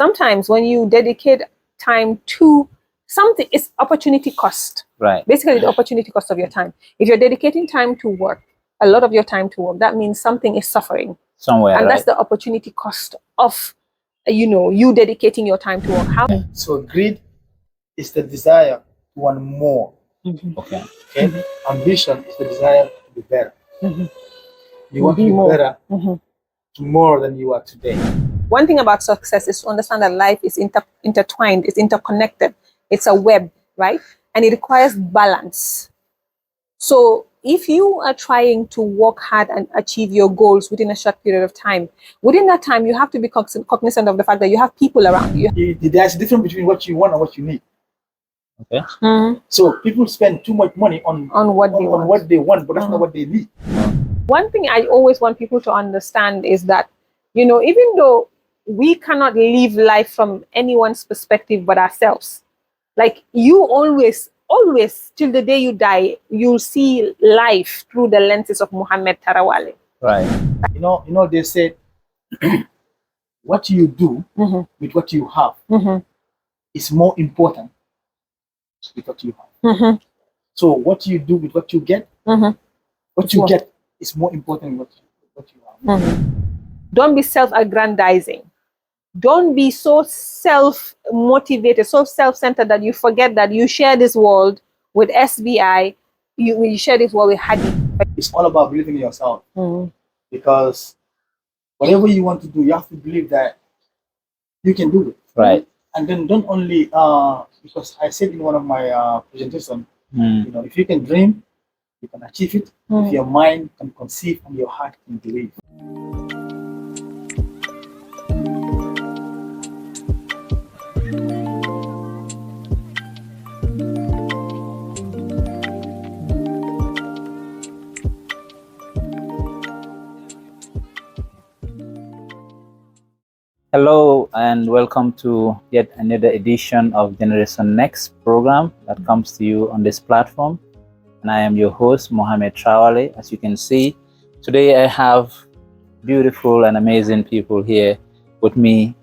sometimes when you dedicate time to something, it's opportunity cost. Right. Basically, the opportunity cost of your time. If you're dedicating time to work, a lot of your time to work, that means something is suffering. Somewhere, and right? that's the opportunity cost of, you dedicating your time to work. How? So greed is the desire to want more. Okay. Okay. Ambition is the desire to be better. You want to be more. better tomorrow than you are today. One thing about success is to understand that life is intertwined, it's interconnected, it's a web, right? And it requires balance. So if you are trying to work hard and achieve your goals within a short period of time, within that time, you have to be cognizant of the fact that you have people around you. There's a difference between what you want and what you need. Okay. So people spend too much money on what they want. But that's not what they need. One thing I always want people to understand is that, even though we cannot live life from anyone's perspective but ourselves, like you always, till the day you die, you'll see life through the lenses of Muhammad Tarawale. Right. They said, what you do with what you have is more important with what you have. So what you do with what you get, what you get is more important than what you have. Don't be self-aggrandizing. Don't be so self-motivated, so self-centered that you forget that you share this world with SBI, you share this world with Hadi. It's all about believing in yourself. Because whatever you want to do, you have to believe that you can do it. Right. And then don't only, because I said in one of my presentations, if you can dream, you can achieve it. If your mind can conceive and your heart can believe. Hello and welcome to yet another edition of Generation Next program that comes to you on this platform. And I am your host, Mohamed Traoré. As you can see, today I have beautiful and amazing people here with me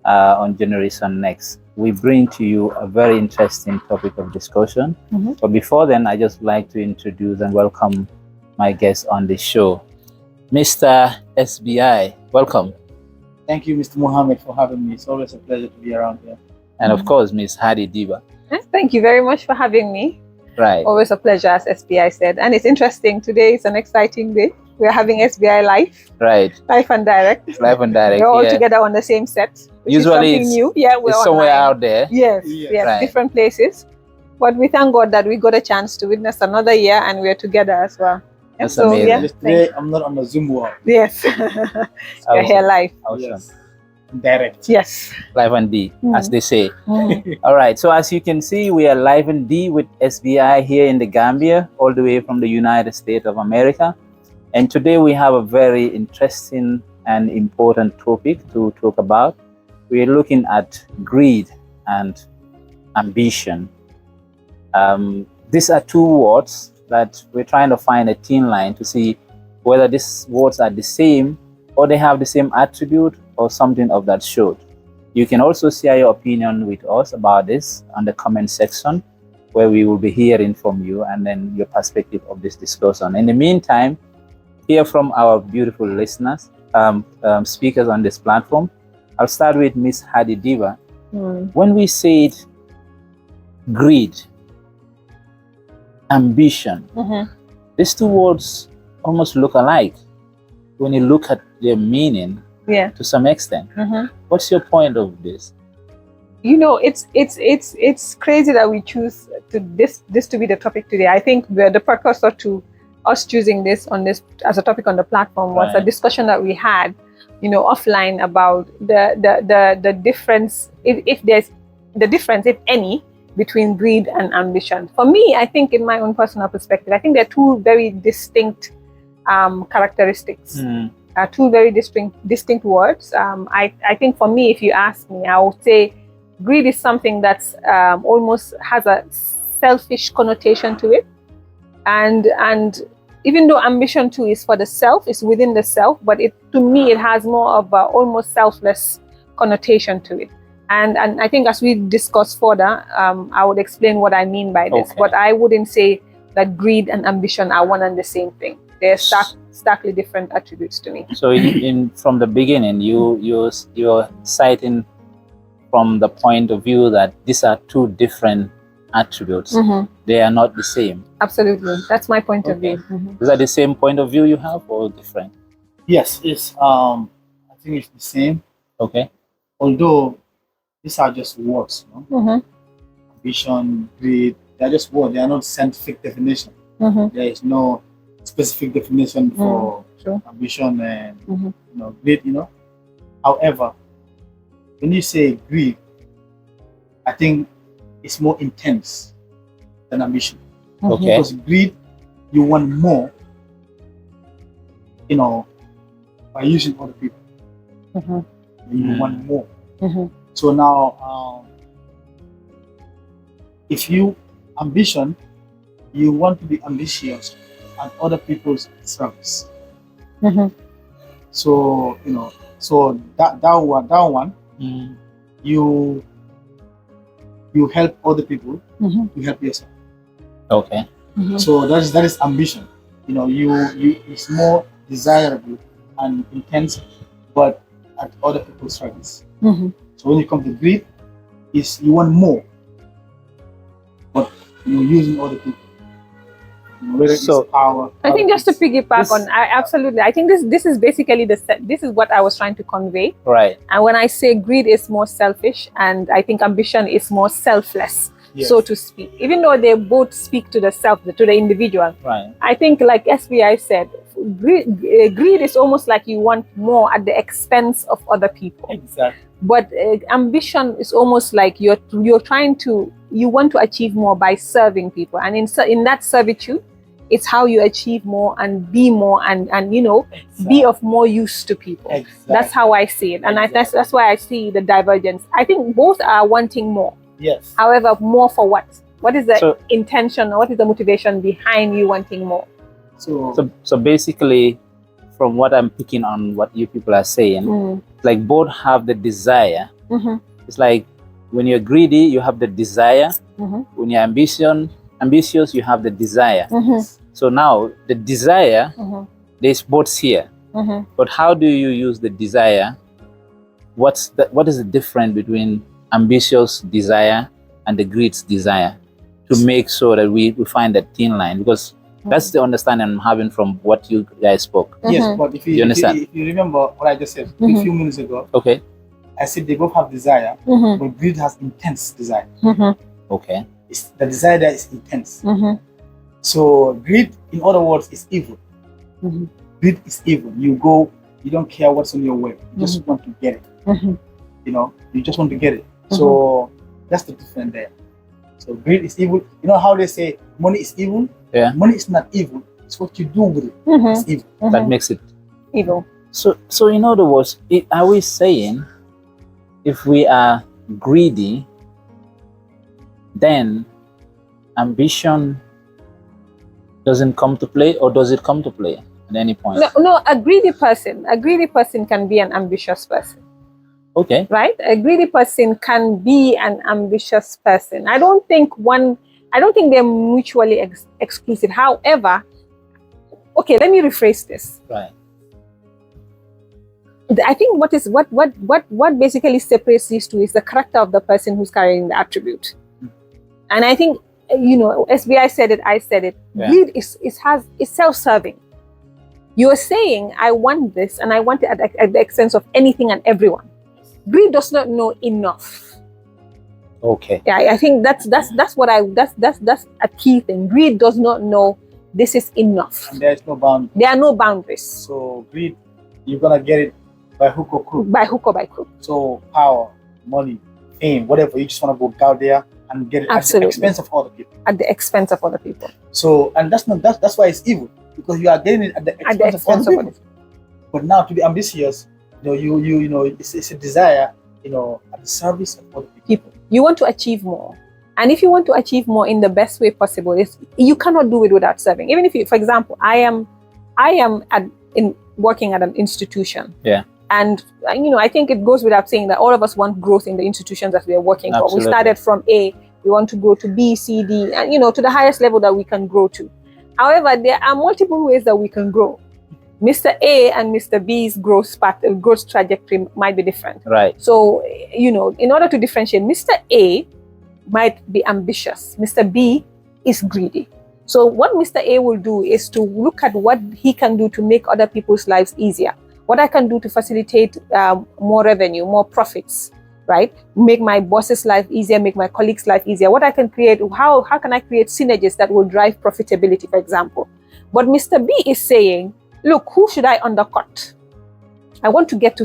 on Generation Next. We bring to you a very interesting topic of discussion. But before then, I just like to introduce and welcome my guest on the show, Mr. SBI. Welcome. Thank you, Mr. Mohammed, for having me. It's always a pleasure to be around here. And of course, Ms. Hadi Diba. Thank you very much for having me. Right. Always a pleasure, as SBI said. And it's interesting. Today is an exciting day. We're having SBI live. Right. Live and direct. Live and direct. We're all together on the same set. Usually it's new. Yeah, we're it's somewhere online. out there. Yes, Right. Different places. But we thank God that we got a chance to witness another year and we're together as well. That's amazing. Yeah, today, I'm not on the Zoom wall. yes. We're here live. Awesome. Yes. Direct. Yes. Live and D, as they say. All right. So as you can see, we are live and D with SBI here in the Gambia, all the way from the United States of America. And today we have a very interesting and important topic to talk about. We're looking at greed and ambition. These are two words that we're trying to find a thin line to see whether these words are the same or they have the same attribute or something of that sort. You can also share your opinion with us about this on the comment section, where we will be hearing from you and then your perspective of this discussion. In the meantime, hear from our beautiful listeners, speakers on this platform. I'll start with Ms. Hadi Diba. When we said greed, ambition, these two words almost look alike when you look at their meaning to some extent. What's your point of this? It's crazy that we choose this to be the topic today. I think the precursor to us choosing this as a topic on the platform was a discussion that we had, offline about the difference, if there's the difference, if any, between greed and ambition. For me, I think in my own personal perspective, I think they're two very distinct characteristics. Two very distinct words. I think for me, if you ask me, I would say greed is something that's almost has a selfish connotation to it, and even though ambition too is for the self, is within the self, but to me it has more of a almost selfless connotation to it. And I think as we discuss further, I would explain what I mean by this. Okay. But I wouldn't say that greed and ambition are one and the same thing. They're starkly different attributes to me. So from the beginning, you're citing from the point of view that these are two different attributes. Mhm. They are not the same. Absolutely, that's my point of Okay. view. Mhm. Is that the same point of view you have or different? Yes, it's I think it's the same. Okay. Although these are just words, you know? Mhm. Ambition, greed, they're just words. They are not scientific definition. Mhm. There is no specific definition for True. ambition and Mhm. greed. However, when you say greed, I think it's more intense than ambition. Mhm. Okay. Because greed, you want more, by using other people. Mhm. You want more. Mhm. So now, if you ambition, you want to be ambitious at other people's service. Mhm. So so that one, Mm. you help other people, Mhm. you help yourself. Okay. Mhm. So that is ambition. You it's more desirable and intense, but at other people's service. Mhm. So when you come to greed, is you want more, but you're using other people. Whether So- it's power. I think just to politics. piggyback This- on, absolutely. I think this is basically this is what I was trying to convey. Right. And when I say greed is more selfish, and I think ambition is more selfless, Yes. so to speak. Even though they both speak to the self, to the individual, Right. I think, like SBI said, greed is almost like you want more at the expense of other people. Exactly. But ambition is almost like you want to achieve more by serving people, and in that servitude, it's how you achieve more and be more and be of more use to people. Exactly. That's how I see it, and Exactly. that's why I see the divergence. I think both are wanting more. Yes. However, more for what? What is the So- intention, or what is the motivation behind you wanting more? So basically, from what I'm picking on what you people are saying, Mm. like both have the desire. Mhm. It's like when you're greedy, you have the desire. Mhm. When you're ambitious, you have the desire. Mhm. So now the desire, Mhm. there's both here. Mhm. But how do you use the desire? What is the difference between ambitious desire and the greed's desire to make sure that we find that thin line? Because that's the understanding I'm having from what you guys spoke. Yes, Mhm. but if You you understand? if you remember what I just said Mhm. a few minutes ago, Okay. I said they both have desire, Mhm. but greed has intense desire. Mhm. Okay. The desire there is intense. Mhm. So greed, in other words, is evil. Mhm. Greed is evil. You don't care what's on your way. You just want to get it. Mhm. You just want to get it. So that's the difference there. So greed is evil. You know how they say money is evil? Yeah. Money is not evil. It's what you do with it. Mhm. It's evil. That Mhm. makes it. Evil. So in other words, are we saying if we are greedy, then ambition doesn't come to play, or does it come to play at any point? No, a greedy person can be an ambitious person, Okay. right? A greedy person can be an ambitious person. I don't think they're mutually exclusive. However, okay, let me rephrase this. Right. I think what basically separates these two is the character of the person who's carrying the attribute. And I think, SBI said it, I said it. Yeah. Greed is self-serving. You're saying, I want this, and I want it at the expense of anything and everyone. Greed does not know enough. Okay. Yeah, I think that's a key thing. Greed does not know this is enough. And there's no boundary. There are no boundaries So greed, you're gonna get it by hook or crook. by hook or by crook. So power, money, fame, whatever, you just wanna go out there and get it Absolutely. at the expense of other people. At the expense of other people. So and that's why it's evil, because you are getting it at the expense, At the expense of of other other people. But now to be ambitious, it's a desire, at the service of other people. people. You want to achieve more. And if you want to achieve more in the best way possible, you cannot do it without serving. Even if you, for example, I am working at an institution. Yeah. And I think it goes without saying that all of us want growth in the institutions that we are working for. We Absolutely. started from A, we want to go to B, C, D, and to the highest level that we can grow to. However, there are multiple ways that we can grow. Mr. A and Mr. B's growth trajectory might be different. Right. So, in order to differentiate, Mr. A might be ambitious. Mr. B is greedy. So what Mr. A will do is to look at what he can do to make other people's lives easier. What I can do to facilitate more revenue, more profits, right? Make my boss's life easier, make my colleagues' life easier. What I can create, how can I create synergies that will drive profitability, for example? But Mr. B is saying, look, who should I undercut? I want to get to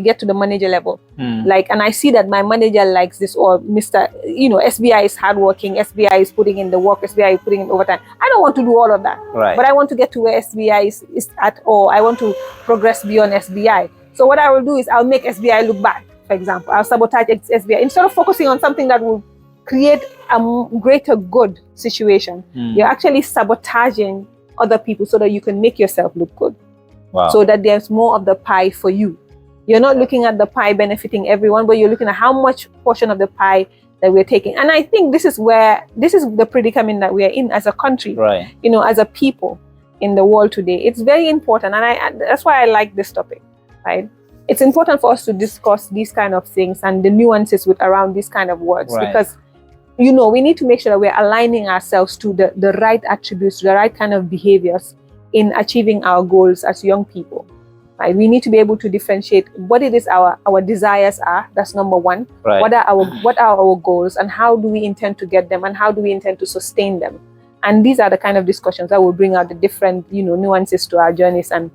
get to the manager level. And I see that my manager likes this, or Mr. SBI is hardworking, SBI is putting in the work, SBI is putting in overtime. I don't want to do all of that. Right. But I want to get to where SBI is at, or I want to progress beyond SBI. So what I will do is I'll make SBI look bad, for example. I'll sabotage SBI. Instead of focusing on something that will create a greater good situation, you're actually sabotaging other people so that you can make yourself look good. Wow. So that there's more of the pie for you. You're not looking at the pie benefiting everyone, but you're looking at how much portion of the pie that we're taking. And I think this is the predicament that we are in as a country, right. As a people in the world today. It's very important. And that's why I like this topic, right? It's important for us to discuss these kind of things and the nuances around these kind of words, right. because we need to make sure that we're aligning ourselves to the right attributes, the right kind of behaviors in achieving our goals as young people. Right? We need to be able to differentiate what it is our desires are. That's number one. Right. What are our goals, and how do we intend to get them, and how do we intend to sustain them? And these are the kind of discussions that will bring out the different nuances to our journeys and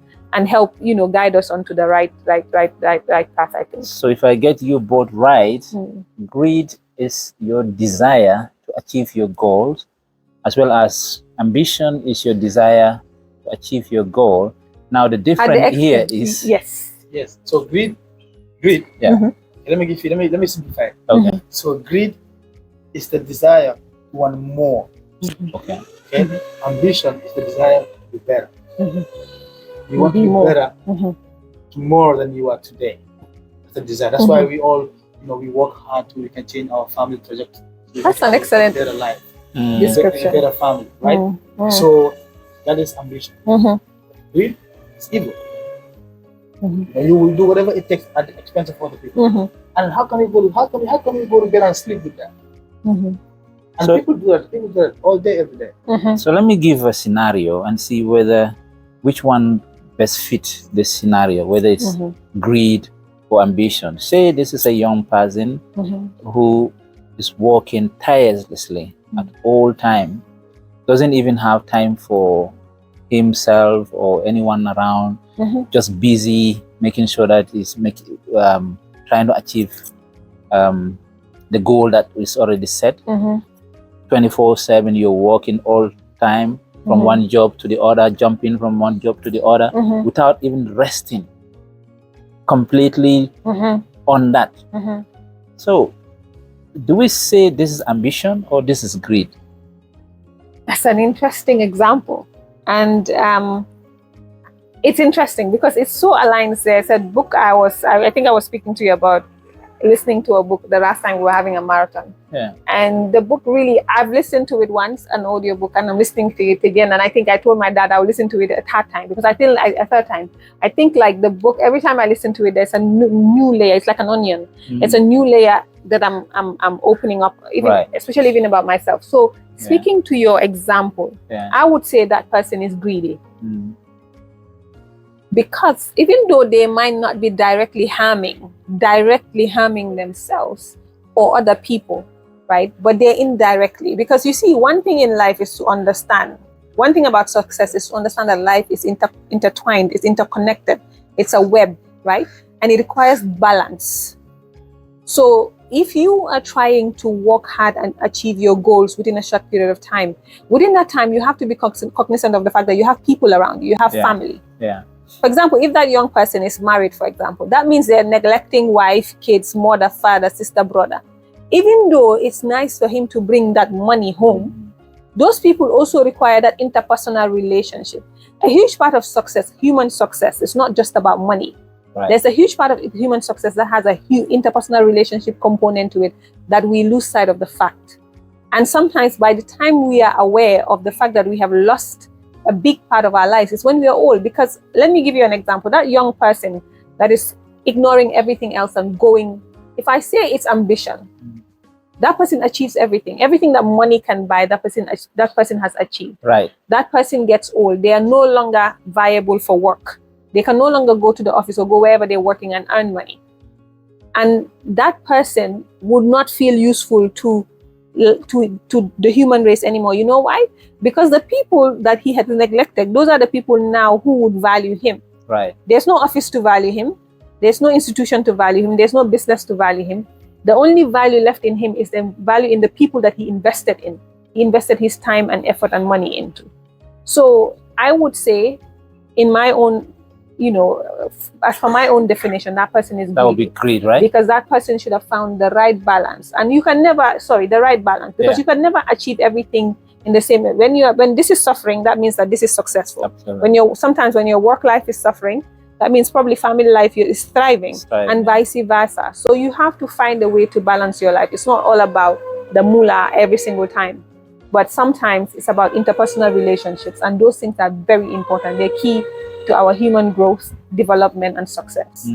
help guide us onto the right path, I think. So if I get you both right, greed is your desire to achieve your goals, as well as ambition is your desire to achieve your goal. Now the difference here is yes. So greed. Yeah. Let me simplify. Okay. So greed is the desire to want more. Okay. Ambition is the desire to be better. You want to be better more than you are today. That's the desire. That's why we all, we work hard so we can change our family trajectory. That's an excellent better life, description. a better family, right? So that is ambition. Greed is evil. You will do whatever it takes at the expense of other people. And how can we go to bed and sleep with that? And So- people do that all day, every day. So let me give a scenario and see which one best fits this scenario, whether it's greed or ambition. Say this is a young person who is working tirelessly at all time, doesn't even have time for himself or anyone around, just busy making sure that he's trying to achieve the goal that is already set. 24/7, you're working all time from one job to the other, jumping from one job to the other without even resting, completely on that. So do we say this is ambition or this is greed? That's an interesting example. And it's interesting because it so aligns. There's a book I think I was speaking to you about, listening to a book the last time we were having a marathon. Yeah. And the book really, I've listened to it once, an audio book, and I'm listening to it again. And I think I told my dad I would listen to it a third time, because I feel like a third time. I think like the book, every time I listen to it, there's a new layer. It's like an onion. It's a new layer that I'm opening up, especially even about myself. So speaking to your example, I would say that person is greedy. Because even though they might not be directly harming themselves or other people, right? But they're indirectly. Because you see, one thing in life is to understand. One thing about success is to understand that life is intertwined, it's interconnected. It's a web, right? And it requires balance. So if you are trying to work hard and achieve your goals within a short period of time, within that time, you have to be cognizant of the fact that you have people around you, you have family. Yeah. For example, if that young person is married, for example, that means they're neglecting wife, kids, mother, father, sister, brother. Even though it's nice for him to bring that money home, those people also require that interpersonal relationship. A huge part of success, human success, is not just about money. Right. There's a huge part of human success that has a huge interpersonal relationship component to it that we lose sight of the fact. And sometimes by the time we are aware of the fact that we have lost a big part of our lives, it's when we are old. Because let me give you an example. That young person that is ignoring everything else and going, if I say it's ambition, that person achieves everything. Everything that money can buy, that person has achieved. Right. That person gets old. They are no longer viable for work. They can no longer go to the office or go wherever they're working and earn money. And that person would not feel useful to the human race anymore. You know why? Because the people that he had neglected, those are the people now who would value him. Right. There's no office to value him. There's no institution to value him. There's no business to value him. The only value left in him is the value in the people that he invested in. He invested his time and effort and money into. So I would say, in my own, as for my own definition, that person is That would be greed, right? because that person should have found the right balance. And you can never, the right balance, because you can never achieve everything in the same way. When this is suffering, that means that this is successful. Absolutely. Sometimes when your work life is suffering, that means probably family life is thriving, and vice versa. So you have to find a way to balance your life. It's not all about the moolah every single time, but sometimes it's about interpersonal relationships, and those things are very important. They're key to our human growth, development, and success.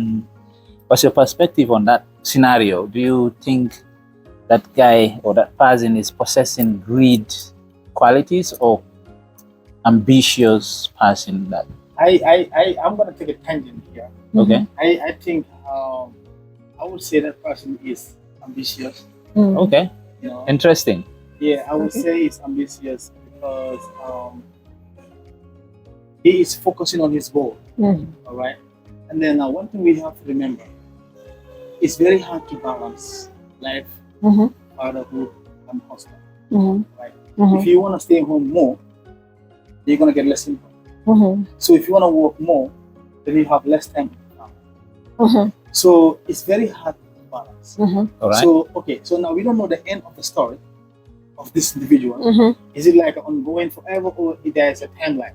What's your perspective on that scenario? Do you think that guy or that person is possessing greed qualities or ambitious person? That I'm gonna take a tangent here. Okay. I think I would say that person is ambitious. Okay. Interesting. Yeah, I would say it's ambitious because he is focusing on his goal. All right. And then one thing we have to remember, it's very hard to balance life, fatherhood, and husband. Right. If you want to stay home more, you're gonna get less income. So if you want to work more, then you have less time with the family. So it's very hard to balance. All right. So so now we don't know the end of the story of this individual. Is it like ongoing forever, or there is a timeline?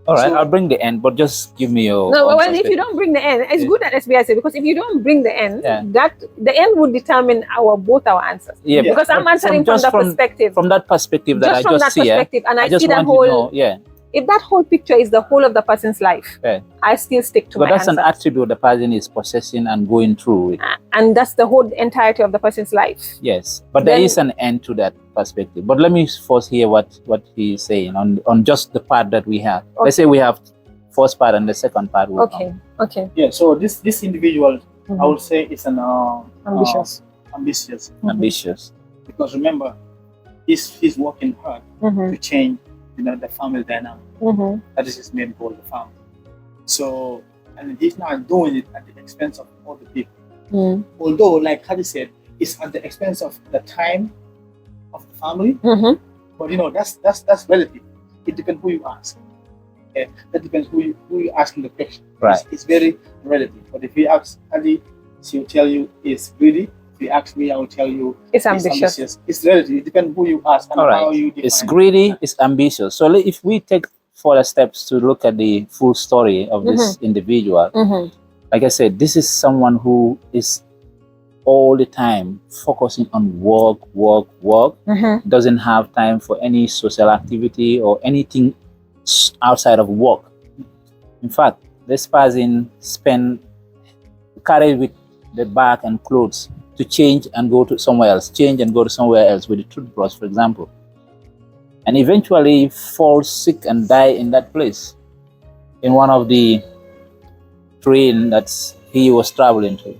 All right, So- I'll bring the end, but just give me your. No, own well, if you perspective. don't bring the end, it's good that SBI said, because if you don't bring the end, Yeah. that the end would determine both our answers. Yeah, Because I'm but answering from just that perspective. From that perspective that Just I from just that see, perspective, and I just see that want to whole. know, If that whole picture is the whole of the person's life, Yeah. I still stick to but my that's an answer. attribute the person is possessing and going through it. And that's the whole entirety of the person's life. Yes, but there Then- is an end to that perspective. But let me first hear what he's saying on just the part that we have. Let's say we have first part and the second part. Will come. Okay. Yeah. So this individual, I would say, is an Ambitious. ambitious, Ambitious. because remember, he's working hard to change, the family dynamic. That is his main goal, the family. So, and he's not doing it at the expense of other people. Although, like Hadi said, it's at the expense of the time of the family. But that's relative. It depends who you ask. Okay? That depends who you asking the question. Right. It's very relative. But if you ask Hadi, she will tell you it's greedy. If you ask me, I will tell you It's ambitious. It's relative. It depends who you ask and All how right. you define. It's greedy. It's ambitious. So if we take further steps to look at the full story of this individual, like I said, this is someone who is all the time focusing on work, doesn't have time for any social activity or anything outside of work. In fact, this person carried with the bag and clothes to change and go to somewhere else, with the toothbrush, for example. And eventually falls sick and die in that place, in one of the train that he was traveling to.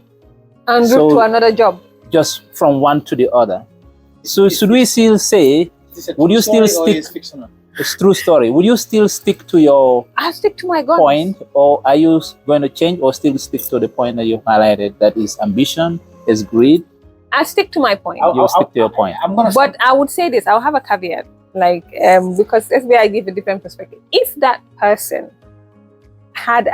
En route to another job. Just from one to the other. So should we still say, Is it would you true still story or stick- is fictional? it's true story, would you still stick to your I stick to my guns. point, or are you going to change, or still stick to the point that you highlighted, that is ambition, is greed? I stick to my point. You stick to your point. I'm gonna. But I would say this, I'll have a caveat, because SBI give a different perspective. If that person had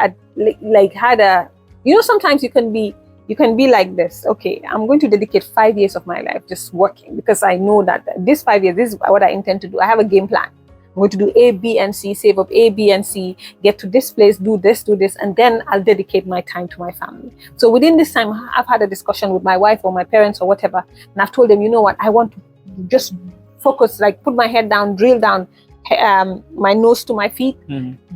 sometimes you can be like this. Okay, I'm going to dedicate 5 years of my life just working, because I know that this 5 years, this is what I intend to do. I have a game plan. I'm going to do A, B, and C, save up A, B, and C, get to this place, do this, and then I'll dedicate my time to my family. So within this time, I've had a discussion with my wife or my parents or whatever, and I've told them, you know what, I want to just focus, like put my head down, drill down, my nose to my feet,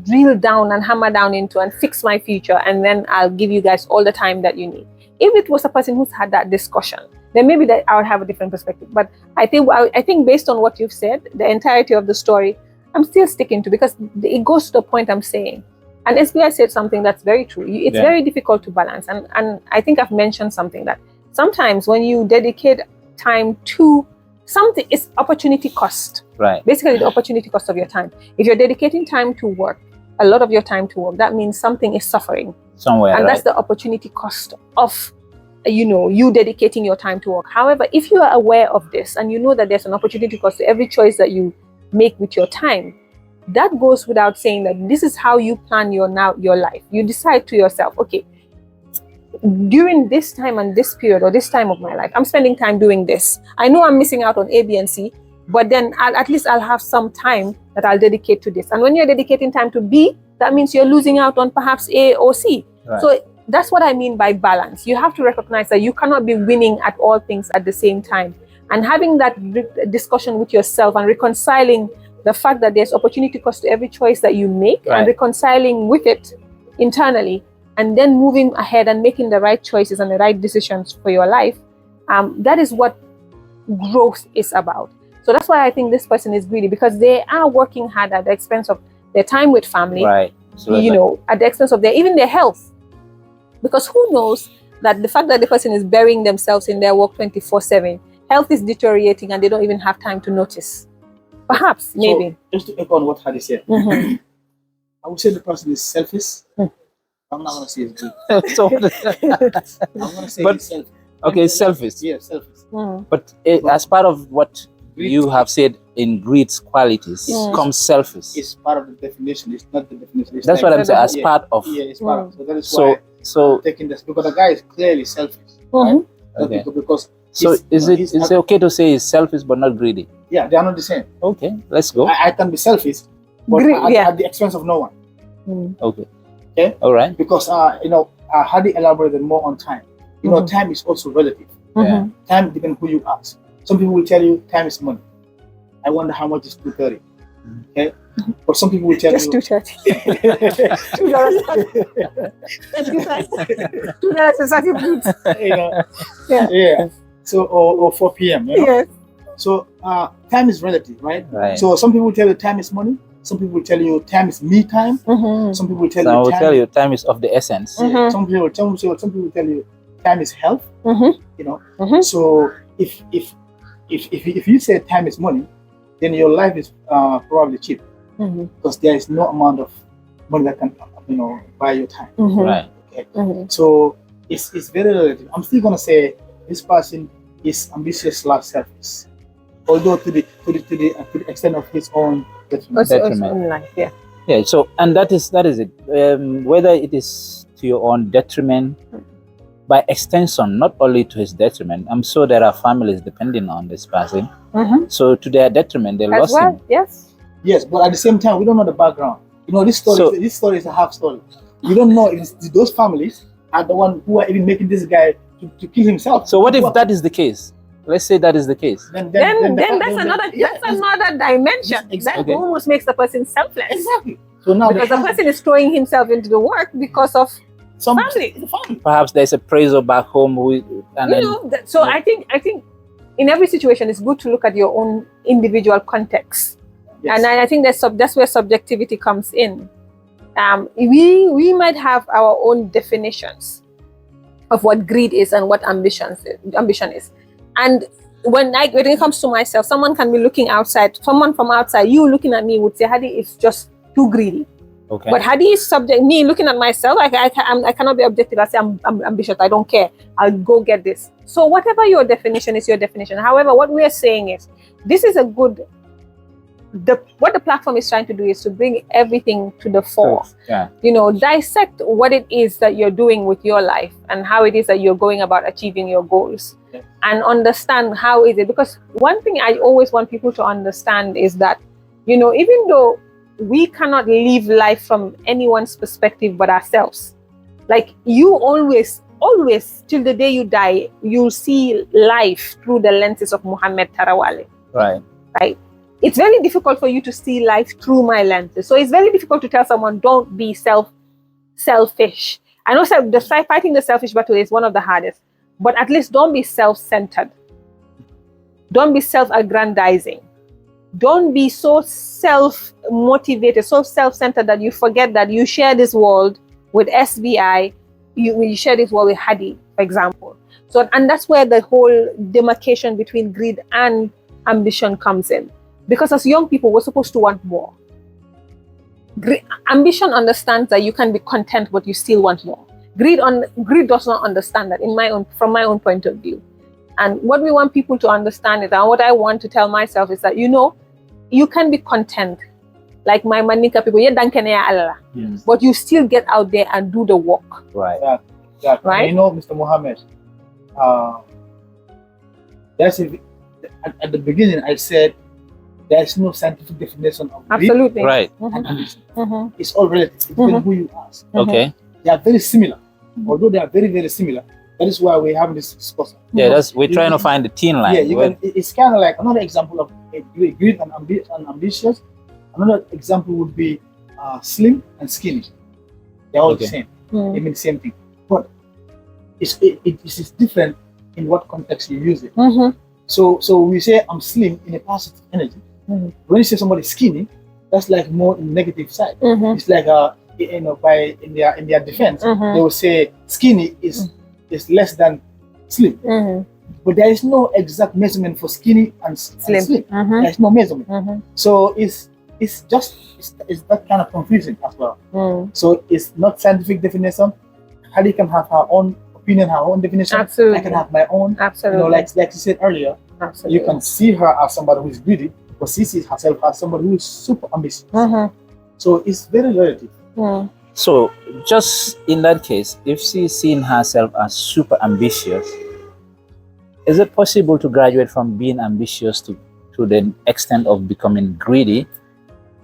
drill down and hammer down into and fix my future, and then I'll give you guys all the time that you need. If it was a person who's had that discussion, then maybe that I would have a different perspective. But I think based on what you've said, the entirety of the story, I'm still sticking to, because it goes to the point I'm saying. And SBI said something that's very true. It's very difficult to balance. And I think I've mentioned something that sometimes when you dedicate time to something, it's opportunity cost. Right. Basically, the opportunity cost of your time. If you're dedicating time to work, a lot of your time to work, that means something is suffering. Somewhere, and that's the opportunity cost of you dedicating your time to work. However, if you are aware of this and you know that there's an opportunity cost to every choice that you make with your time, that goes without saying that this is how you plan your life. You decide to yourself, okay, during this time and this period or this time of my life, I'm spending time doing this. I know I'm missing out on A, B, and C, but then at least I'll have some time that I'll dedicate to this. And when you're dedicating time to B, that means you're losing out on perhaps A or C. Right. So that's what I mean by balance. You have to recognize that you cannot be winning at all things at the same time. And having that discussion with yourself and reconciling the fact that there's opportunity cost to every choice that you make, and reconciling with it internally, and then moving ahead and making the right choices and the right decisions for your life, that is what growth is about. So that's why I think this person is greedy, because they are working hard at the expense of their time with family, right. So at the expense of even their health. Because who knows that the fact that the person is burying themselves in their work 24/7, health is deteriorating and they don't even have time to notice. Perhaps, maybe. So, just to echo on what Hadi said, I would say the person is selfish. I'm not going to say it's good. so, I'm going to say it's selfish. Okay, selfish. Yeah, selfish. But as part of what you have said in greed's qualities comes selfish. It's part of the definition. It's not the definition. It's That's what I'm saying. As part of. Yeah, it's part of. So that is why so I'm taking this, because the guy is clearly selfish. Right? Okay. Because so is it okay to say he's selfish but not greedy? Yeah, they are not the same. Okay, let's go. I can be selfish, but at the expense of no one. Okay. Okay. All right. Because Hadi elaborated more on time. Time is also relative. Yeah. Time depends who you ask. Some people will tell you time is money. I wonder how much is 2:30. Okay. But some people will tell just you $2.30. $2.30. Yeah. So or 4 p.m. Yes. So time is relative, right? Right. So some people will tell you time is money. Some people will tell you time is me time. Some people will tell you time is of the essence. Some people will tell you time is health. So if you say time is money, then your life is probably cheap, because there is no amount of money that can buy your time. Right. Okay. So it's very relative. I'm still gonna say this person is ambitious / selfish, although to the extent of his own detriment. Life, yeah. Yeah. So and that is it. Whether it is to your own detriment, by extension, not only to his detriment. I'm sure there are families depending on this person. So to their detriment, they lost him. Yes, but at the same time, we don't know the background. This story is a half story. We don't know if those families are the one who are even making this guy to kill himself. So what if that is the case? Let's say that is the case. Then that's another dimension. That almost makes the person selfless. Exactly. So now because the person is throwing himself into the work because of family. Perhaps there's a praiser back home I think in every situation it's good to look at your own individual context. Yes. And I think that's where subjectivity comes in. We might have our own definitions of what greed is and what ambition is. And when it comes to myself, someone can be looking outside. Someone from outside, you looking at me would say, Hadi is just too greedy. Okay. But Hadi is me looking at myself, I cannot be objective. I say I'm ambitious. I don't care. I'll go get this. So whatever your definition is, your definition. However, what we are saying is, this is what the platform is trying to do is to bring everything to the fore. Yeah. Dissect what it is that you're doing with your life and how it is that you're going about achieving your goals, and understand how is it. Because one thing I always want people to understand is that You know, even though we cannot live life from anyone's perspective but ourselves. Like you always till the day you die, you'll see life through the lenses of Muhammad Tarawale. Right. Right. It's very difficult for you to see life through my lenses. So it's very difficult to tell someone, don't be selfish. I know fighting the selfish battle is one of the hardest, but at least don't be self-centered. Don't be self-aggrandizing. Don't be so self-motivated, so self-centered that you forget that you share this world with SBI, you share this world with Hadi, for example. So, and that's where the whole demarcation between greed and ambition comes in. Because as young people, we're supposed to want more. Ambition understands that you can be content, but you still want more. Greed does not understand that from my own point of view. And what we want people to understand is, and what I want to tell myself is that, you know, you can be content. Like my Manika people, Yes. but you still get out there and do the work. Right. Exactly. Right? You know, Mr. Mohammed, at the beginning I said there's no scientific definition of greed Absolutely. Right. and ambition. Mhm. It's all relative. It depends who you ask. Okay. They are very similar. Although they are very, very similar, that is why we're having this discussion. Yeah, we're trying to find the thin line. Yeah, it's kind of like another example of greed and ambitious. Another example would be slim and skinny. They're all the same. They mean the same thing. But it is different in what context you use it. So we say I'm slim in a positive energy. When you say somebody skinny, that's like more in negative side. It's like in their defense, they will say skinny is less than slim. But there is no exact measurement for skinny and slim. There is no measurement. So it's that kind of confusing as well. So it's not scientific definition. Hadi can have her own opinion, her own definition. Absolutely. I can have my own. Absolutely. You know, like you said earlier, Absolutely. you can see her as somebody who is greedy, but she sees herself as somebody who is super ambitious. So it's very relative. So, just in that case, if she's seeing herself as super ambitious, is it possible to graduate from being ambitious to the extent of becoming greedy?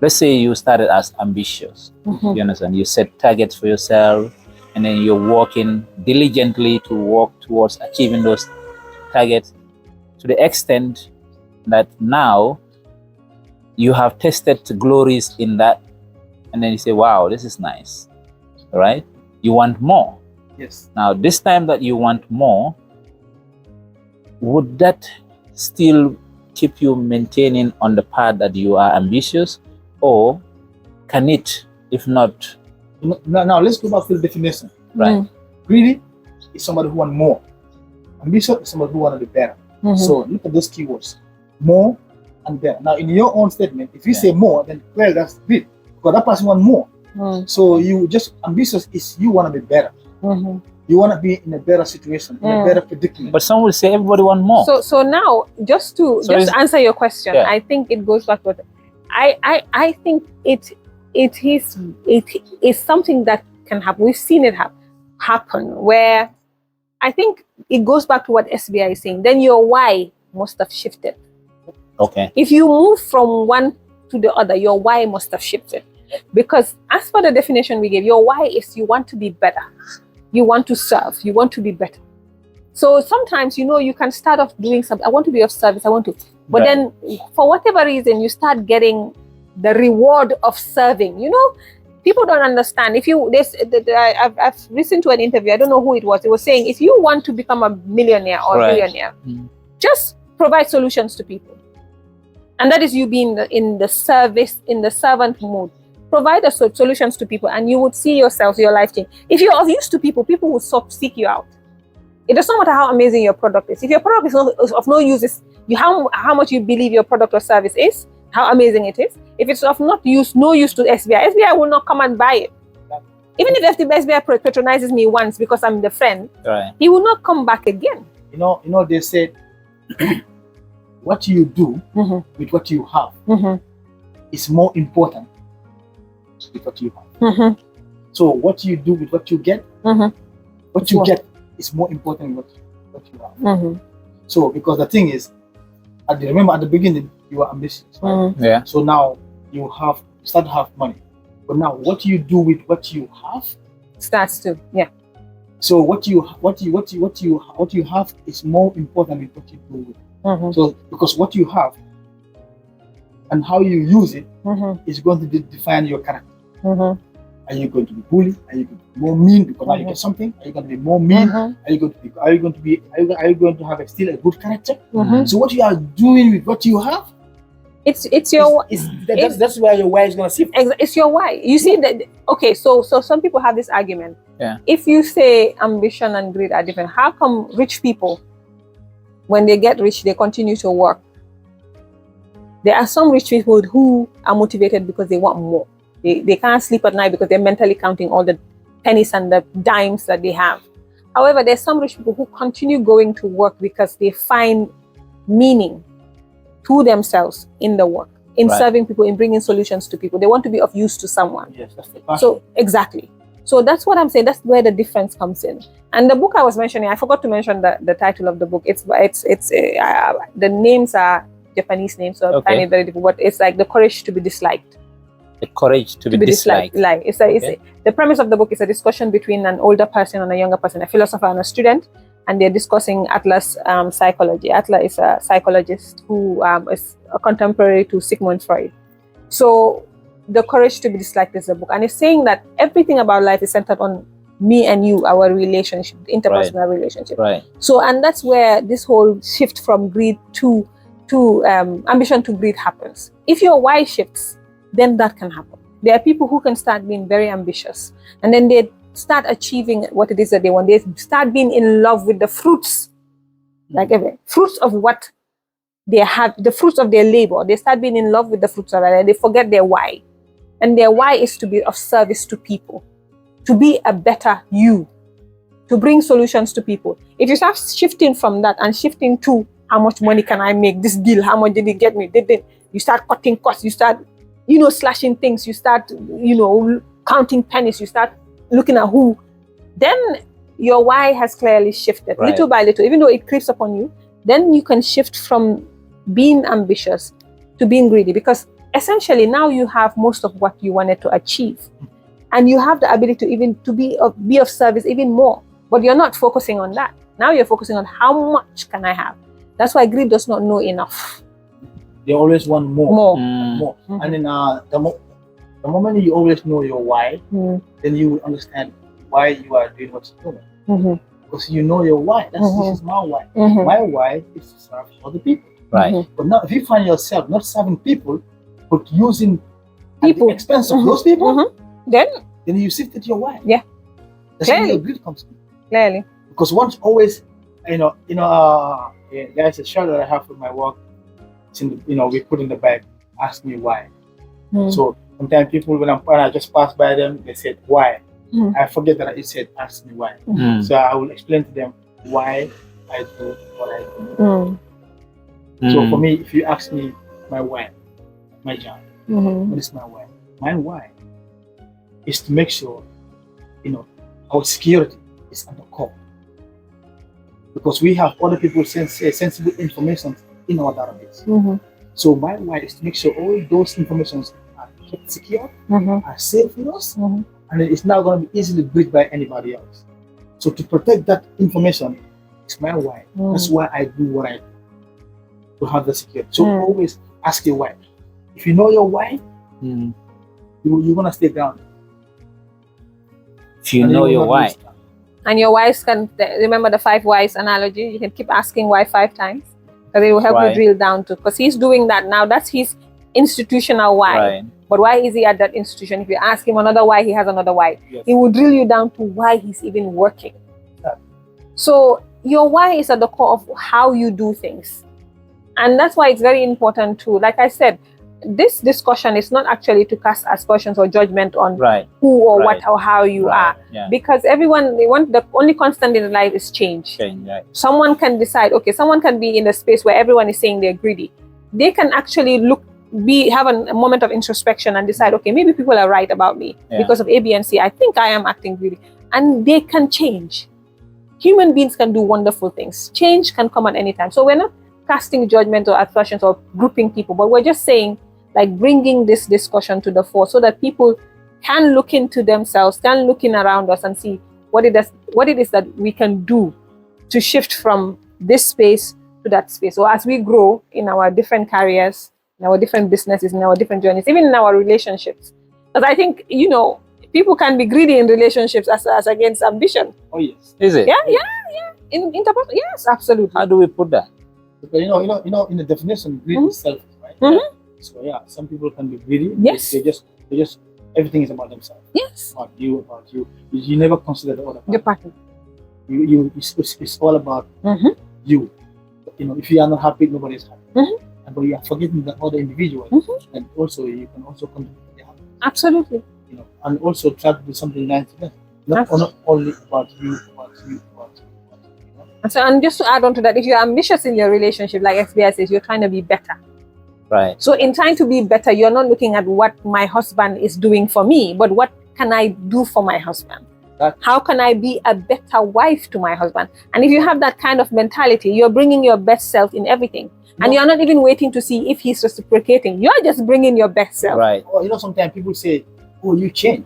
Let's say you started as ambitious. You understand? You set targets for yourself, and then you're working diligently to work towards achieving those targets to the extent that now you have tested the glories in that, and then you say, wow, this is nice. All right? You want more. Yes. Now, this time that you want more, would that still keep you maintaining on the path that you are ambitious, or can it, if not? Now let's go back to the definition. Right. Greedy is somebody who wants more. Ambitious is somebody who wants to be better. So look at those keywords: more and better. Now, in your own statement, if you say more, then well, that's greed, because that person wants more. So you just ambitious is you want to be better. You want to be in a better situation, in a better predicament. But some will say everybody want more. So now, just to answer your question, I think it goes back to I think it is something that can happen. We've seen it happen where I think it goes back to what SBI is saying. Then your why must have shifted. Okay. If you move from one to the other, your why must have shifted. Because as per the definition we gave, your why is you want to be better. You want to serve. You want to be better. So sometimes, you can start off doing something. I want to be of service. I want to. But then for whatever reason, you start getting the reward of serving. People don't understand. I've listened to an interview. I don't know who it was. It was saying, if you want to become a millionaire or billionaire, just provide solutions to people. And that is you being in the service, in the servant mode. Provide the solutions to people, and you would see your life change. If you're of use to people, people will seek you out. It doesn't matter how amazing your product is. If your product is of no use, how much you believe your product or service is, how amazing it is. If it's of no use to SBI will not come and buy it. Even if the SBI patronizes me once because I'm the friend, he will not come back again. They said, what you do with what you have is more important with what you have. So what you do with what you get, what you get is more important than what you have. So because the thing is, remember at the beginning you were ambitious, right? Yeah. So now you start to have money. But now, what you do with what you have starts to, yeah. So what you have is more important than what you do with it. So because what you have and how you use it is going to define your character. Are you going to be bully? Are you going to be more mean because now you get something? Are you going to be more mean? Are you going to have still a good character? So what you are doing with what you have, it's your that's where your why is going to shift. It's your why. You see that? Okay, so some people have this argument. Yeah. If you say ambition and greed are different, how come rich people, when they get rich, they continue to work? There are some rich people who are motivated because they want more. They can't sleep at night because they're mentally counting all the pennies and the dimes that they have. However, there's some rich people who continue going to work because they find meaning to themselves in the work, in serving people, in bringing solutions to people. They want to be of use to someone. Yes, that's the passion. So exactly. So that's what I'm saying. That's where the difference comes in. And the book I was mentioning, I forgot to mention the title of the book. The names are Japanese names, so I find it very difficult. But it's like The Courage to be Disliked. The courage to be disliked. The premise of the book is a discussion between an older person and a younger person, a philosopher and a student, and they're discussing Atlas psychology. Atlas is a psychologist who is a contemporary to Sigmund Freud. So The Courage to be Disliked is the book, and it's saying that everything about life is centered on me and you, our relationship, interpersonal relationship. Right. So, and that's where this whole shift from greed to ambition to greed happens. If your why shifts, then that can happen. There are people who can start being very ambitious, and then they start achieving what it is that they want. They start being in love with the fruits, fruits of what they have, the fruits of their labor. They start being in love with the fruits of that, and they forget their why. And their why is to be of service to people, to be a better you, to bring solutions to people. If you start shifting from that and shifting to how much money can I make, this deal, how much did it get me? You start cutting costs, you start, slashing things, you start, counting pennies, you start looking at who, then your why has clearly shifted little by little, even though it creeps upon you. Then you can shift from being ambitious to being greedy, because essentially now you have most of what you wanted to achieve, and you have the ability to be of service even more, but you're not focusing on that. Now you're focusing on how much can I have. That's why greed does not know enough. They always want more. Mm-hmm. And then the moment you always know your why, then you will understand why you are doing what you're doing. Because you know your why. This is my why. My why is to serve other people. Right. But now, if you find yourself not serving people, but using people at the expense of those people, then you shifted your why. Yeah. That's where your greed comes in. Clearly. Because once always, there's a shirt that I have for my work. It's in the, we put in the bag. Ask me why. So sometimes people, when I just pass by them, they said why. I forget that I said ask me why. So I will explain to them why I do what I do. So for me, if you ask me my why, my job, what is my why? My why is to make sure, our security is under control. Because we have other people's sensible information in our database. So my why is to make sure all those informations are kept secure, are safe with us, and it's not going to be easily breached by anybody else. So to protect that information is my why. That's why I do what I do, to have the security. So always ask your why. If you know your why, you're going to stay grounded. If you know your why. And your whys can, remember the 5 whys analogy, you can keep asking why 5 times, because it will help you drill down to, because he's doing that now. That's his institutional why. Right. But why is he at that institution? If you ask him another why, he has another why. Yes. He will drill you down to why he's even working. So your why is at the core of how you do things. And that's why it's very important to, like I said, this discussion is not actually to cast aspersions or judgment on who or what or how you are. Yeah. Because the only constant in life is change. Someone can decide, someone can be in a space where everyone is saying they're greedy. They can actually have a moment of introspection and decide, maybe people are right about me because of A, B, and C. I think I am acting greedy. And they can change. Human beings can do wonderful things. Change can come at any time. So we're not casting judgment or aspersions or grouping people, but we're just saying, like bringing this discussion to the fore so that people can look into themselves, can look in around us and see what it is that we can do to shift from this space to that space. So as we grow in our different careers, in our different businesses, in our different journeys, even in our relationships. Because I think, people can be greedy in relationships as against ambition. Oh yes. Is it? Yeah. In interpersonal, yes, absolutely. How do we put that? Because in the definition, greed is selfish, right? Mhm. So yeah, some people can be greedy. Yes. They just everything is about themselves. Yes. About you. You never consider the other. Your partner. It's all about Mhm. you. If you are not happy, nobody is happy. Mhm. But you are forgetting the other individual, and also you can also contribute to their happiness. Absolutely. And also try to do something nice to them. Not only about you. And just to add on to that, if you're ambitious in your relationship, like SBI says, you're trying to be better. Right. So in trying to be better, you're not looking at what my husband is doing for me, but what can I do for my husband? How can I be a better wife to my husband? And if you have that kind of mentality, you're bringing your best self in everything. And you're not even waiting to see if he's reciprocating. You're just bringing your best self. Right. Or sometimes people say, "Oh, you change."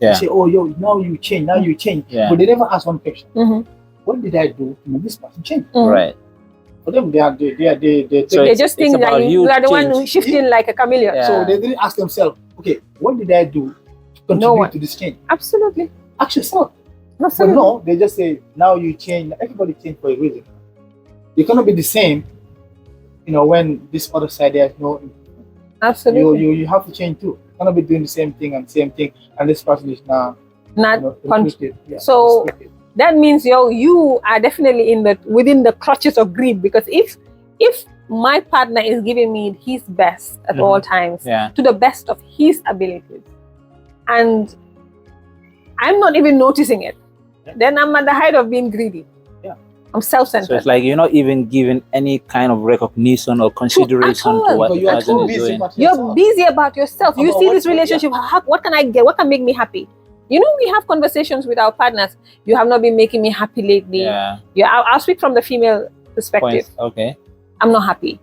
Yeah. They say, "Oh, now you change. Now you change." Yeah. But they never ask one question: Mhm. What did I do to make this person change? Mhm. Right. For them, they So They just think it's that about you are the one change. who's shifting like a chameleon. Yeah. So they didn't ask themselves, "Okay, what did I do to contribute one. to this change?" Absolutely. Ask yourself. But Absolutely. no, they just say, "Now you change." Everybody change for a reason. You cannot be the same. When this other side there's no, Absolutely. you have to change too. You cannot be doing the same thing, and this person is now Not restricted. Yeah, So- restricted. that means you are definitely within the clutches of greed, because if my partner is giving me his best at all times, Yeah. to the best of his abilities, and I'm not even noticing it, then I'm at the height of being greedy. Yeah. I'm self-centered. So it's like you're not even giving any kind of recognition or consideration all. to what But the you are person too is busy doing. about You're yourself. busy about yourself. You About see what- this relationship. What can I get? What can make me happy? We have conversations with our partners. You have not been making me happy lately. Yeah. I'll speak from the female perspective. Points. Okay. I'm not happy.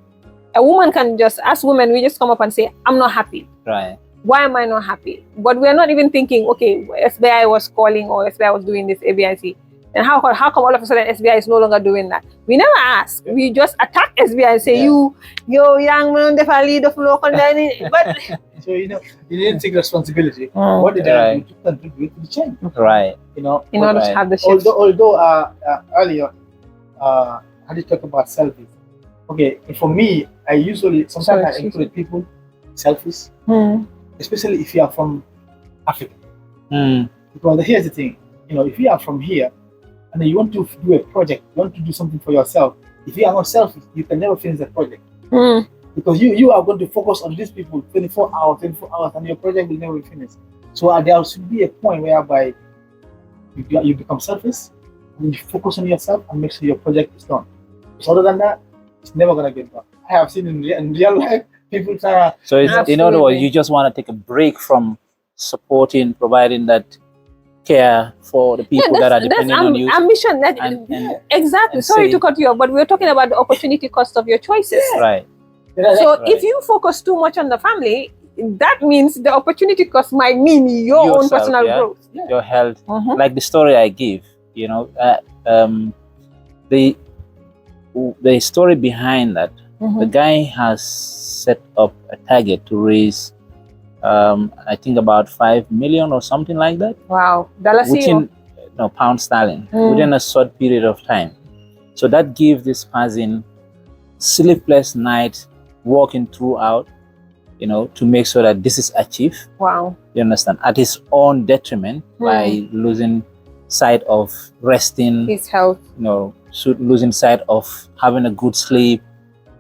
A woman can just, as women, we just come up and say, I'm not happy. Right. Why am I not happy? But we're not even thinking, okay, SBI was calling or SBI was doing this ABIC. And how come all of a sudden SBI is no longer doing that? We never ask. Yeah. We just attack SBI and say, Yeah. you young man, the lead of local. But So you didn't take responsibility. Mm. What did I Right. do to contribute to the change? Right. in order to Right. have the shift. Although earlier, I did talk about selfish. Okay, for me, I usually sometimes Sorry, I excuse encourage people selfish, Hmm. especially if you are from Africa. Mm. Because here's the thing, if you are from here and then you want to do a project, you want to do something for yourself. If you are not selfish, you can never finish that project. Hmm. Because you are going to focus on these people 24 hours, and your project will never be finished. So there should be a point whereby you become selfish, and you focus on yourself and make sure your project is done. So other than that, it's never going to get done. I have seen in real life people trying to. So it's, in other words, Absolutely. you just want to take a break from supporting, providing that care for the people that are depending on you. Ambition. and- Exactly. and Sorry say- to cut you off, but we're talking about the opportunity cost of your choices. Right. So Right. if you focus too much on the family, that means the opportunity cost might mean your own Yourself, personal yeah. growth. Your health, Mhm. like the story I give, the story behind that, the Mhm. guy has set up a target to raise, I think about 5 million or something like that, Wow. Dallas within pound sterling, Mm. within a short period of time. So that gives this person sleepless nights, working throughout, to make sure that this is achieved. Wow. You understand? At his own detriment, by losing sight of resting, His health. losing sight of having a good sleep,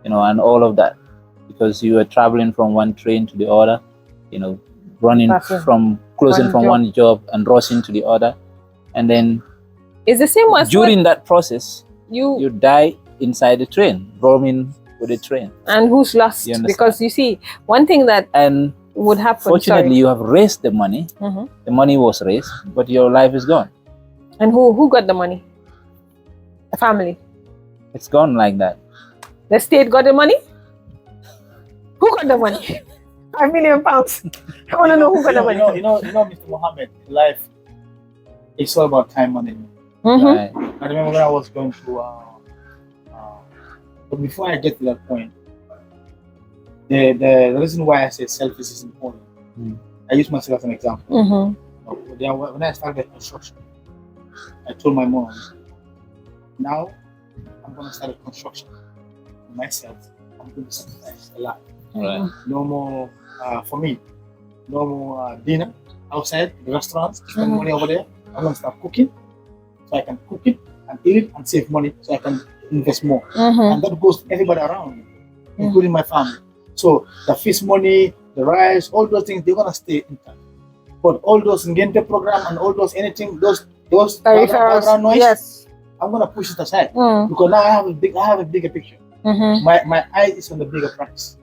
and all of that, because you were traveling from one train to the other, running Rushing. from closing One from job. one job and rushing to the other, and then It's the same as during that process, what you you die inside the train, roaming with the train, and who's lost. You understand? Because you see, one thing that and would happen. fortunately, you have raised the money. Mhm. The money was raised, but your life is gone. And who got the money? The family. It's gone like that. The state got the money. Who got the money? 5 million pounds. I want to know who's gonna win. Mr. Mohammed, life it's all about time management. Right. I remember when I was going through but before I get to that point, the reason why I say selfish is important. I use myself as an example. When I started construction, I told my mom, now I'm going to start a construction myself. I'm going to sacrifice a lot. Right. No more, for me, no more dinner outside the restaurants, spend money over there. I'm going to start cooking so I can cook it and eat it and save money so I can invest more. And that goes to everybody around me, including my family. So the fish money, the rice, all those things, they're going to stay intact. But all those Ngente program and all those anything, those background noise, yes, I'm going to push it aside because now I have a bigger picture. My eye is on the bigger price.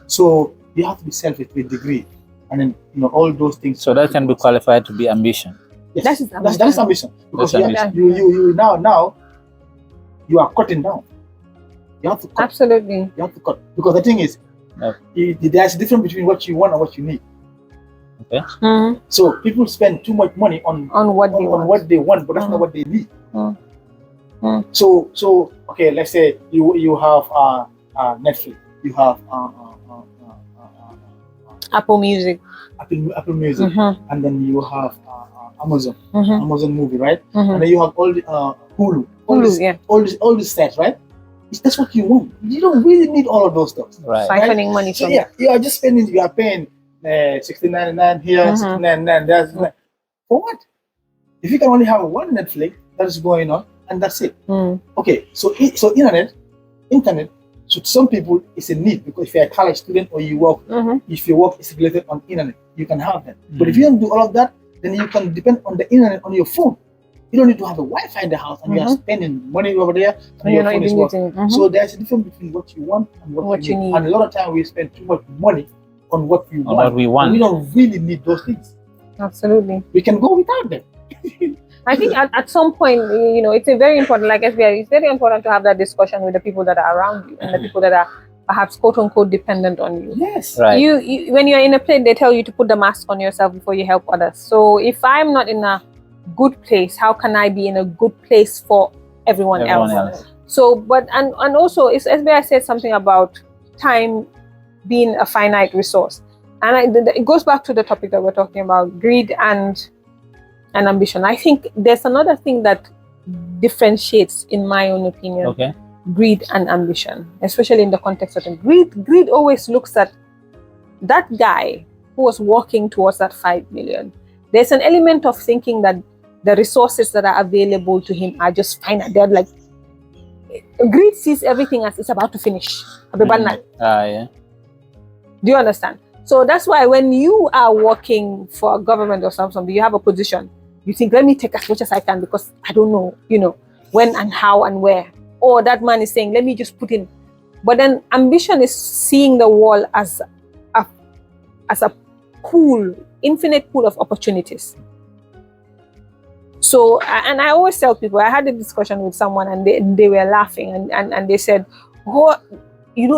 So you have to be selfish to a degree, and then all those things. So that can be qualified to be ambition. Yes, that is ambition. Because That's ambition. you now you are cutting down. You have to cut. Absolutely. You have to cut because the thing is, there's a difference between what you want and what you need. Okay. So people spend too much money on what they want, but that's not what they need. So okay, let's say you have Netflix, you have Apple Music, Apple Music, and then you have Amazon movie, right? And then you have all the Hulu, all these sites, right? That's what you want. You don't really need all of those stuff. Right. Siphoning money So from yeah, you are just spending. You are paying $16.99 here, $16.99 there. For what? If you can only have one Netflix that is going on, and that's it. Okay, so internet, so to some people it's a need because if you're a college student or you work, if your work is related on internet, you can have that. But if you don't do all of that, then you can depend on the internet on your phone. You don't need to have a Wi-Fi in the house and you are spending money over there and your phone is working. So there's a difference between what you want and what you need. And a lot of time we spend too much money on what we want. And we don't really need those things. Absolutely. We can go without them. I think at some point, it's a very important, like SBI, it's very important to have that discussion with the people that are around you and the people that are perhaps quote unquote dependent on you. Yes. Right. You when you're in a plane, they tell you to put the mask on yourself before you help others. So if I'm not in a good place, how can I be in a good place for everyone else? So, but and also, SBI said something about time being a finite resource, and it goes back to the topic that we're talking about, greed and ambition. I think there's another thing that differentiates, in my own opinion, greed and ambition, especially in the context of greed. Greed always looks at that guy who was walking towards that 5 million. There's an element of thinking that the resources that are available to him are just finite. They're like, greed sees everything as it's about to finish. Yeah. Do you understand? So that's why when you are working for a government or something, you have a position, you think, let me take as much as I can because I don't know, when and how and where. Or that man is saying, let me just put in. But then ambition is seeing the wall as a pool, infinite pool of opportunities. So, and I always tell people, I had a discussion with someone and they were laughing and they said,